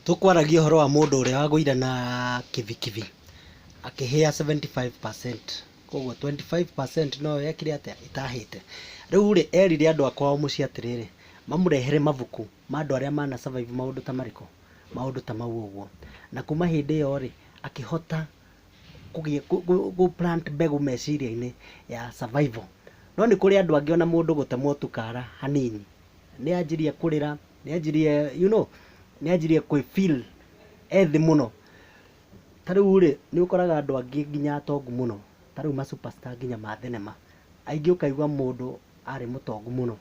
Tukwaragia horo wa mundu uria wagwire na kivikivi akihia 75%, koguo 25% no yekire atia itahite. Riu ri erire andu akwa muci atiriri mamurehere mabuku ma andu aria mana survive maundu ta mariko, maundu ta mau uguo, na kuma hindi iyo ri akihota ku plant mbegu meciria-ini ya survival. No ni kuri andu angi ona mundu gutemwo tukara hanini ni anjirie kurira, ni anjirie ni anjirie kwi feel ethi muno. Tariu ri ni ukoraga andu angi nginya atongu muno, tariu ma superstar nginya ma thenema aingi ukaigua mundu ari mutongu muno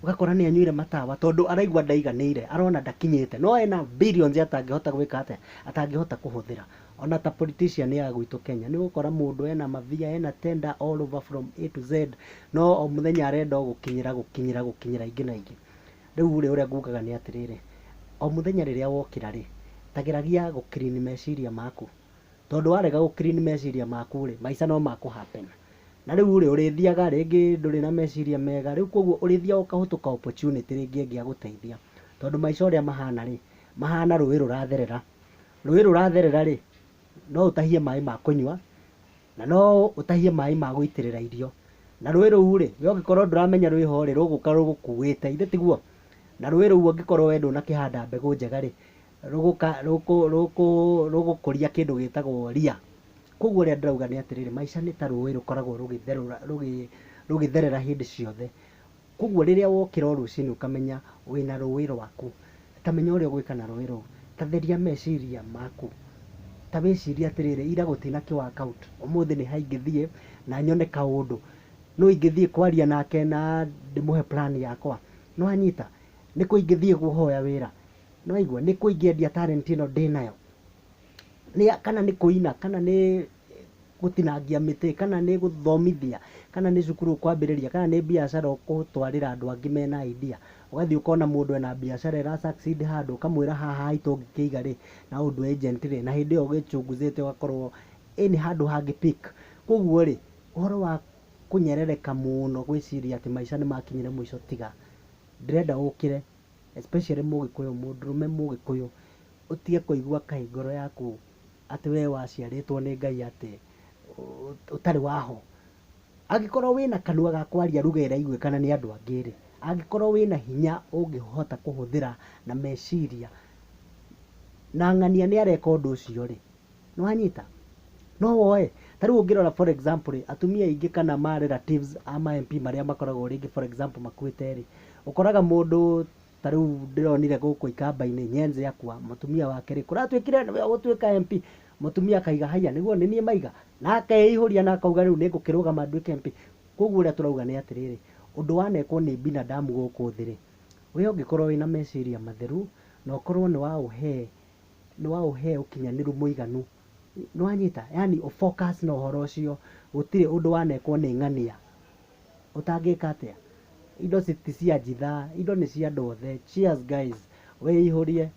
ugakora ni anyuire matawa tondu araigua ndaiganire, arona ndakinyite, no ena billions atangihota gwika atia, atangihota kuhuthira. Ona ta politician ya gwitu Kenya ni gukora mundu ena mavia, ena tender all over from A to Z, no o muthenya arenda gukinyira ingi na ingi. Riu ri uria ngugaga ni atiriri, o muthenya riria wokira ri tagiragia gu clean meciria maku, tondu warega gu clean meciria maku ri maica no maku happen. Na riu ri urithiaga ringi nduri na meciria mega, riu koguo urithia ukahutuka opportunity ringi ngia guteithia, tondu maica uria mahana ri mahana rui ruratherera ri no utahie mai ma kunywa na no utahie mai ma guitirira irio, na rui ruu ri we ungikorwo nduramenya rwiho ri ruguka rugukuite ithe tiguo. Na rui ruu ungikorwo we ndunakihanda mbegu njega ri rugukuria kindu gitagwo ria. Koguo ria ndirauga ni atiriri, maica ni ta rui rukoragwo rugitherera hindi ciothe. Koguo riria wokira rucini ukamenya wina rui rwaku, tamenya uria gwika na rui ruu, tatheria meciria maku, ta wicirie atiriri ira gutina ki workout, umuthi ni haingithie na nyone kaundu no ingithie kwaria nake na ndimuhe plan yakwa, no anyita ni ku ingithie guhoya wira, no aigua ni ku ingeendia talent ino ndinayo, ni kana ni kuina, kana ni gutinangia miti, kana ni guthomithia, kana ni cukuru kwambiriria, kana ni biashara ukutwarira andu angi mena idea. Ugathie ukona mundu ena biashara ira succeed handu ukamwira haha itungikiiga ri na undu agent ri, na hindi iyo ugichunguzite ugakorwo ni handu hangi pick. Koguo ri uhoro wa kunyerereka muno gwiciria ati maica ni makinyire mwico tiga. Ndirenda ukire especially mugikuyu, mundurume mugikuyu, utige kuigua kai ngoro yaku ati we waciaritwo ni Ngai ati utari waho. Angikorwo wina kanua ga kwaria ruga iraiguikana ni andu angi ri, angikorwo wina hinya ungihota kuhuthira na meciria na ng'ania ni areka undu ucio ri, no anyita no woe. Tariu ungirora for example ri atumia aingi kana ma relatives ama MP maria makoragwo ringi for example makuite ri, ukoraga mundu tariu ndironire guku ikamba-ini Nyenze yakwa mutumia wake ri kuratwikire gutwika MP, mutumia akaiga haya niguo ni nie maiga na akeihuria na akauga riu ningukirugama ndwike MP. Koguo uria turauga ni atiriri, undu wanekwo ni binadamu guku thi ri, we ungikorwo wina meciria matheru na ukorwo ni wauhe ukinyaniru muiganu, no anyita, yani focus na uhoro ucio, gutire undu wanekwo ni ng'ania utangika atia. Indo ti cia njitha, indo ni cia andu othe. Cheers guys, we ihurie.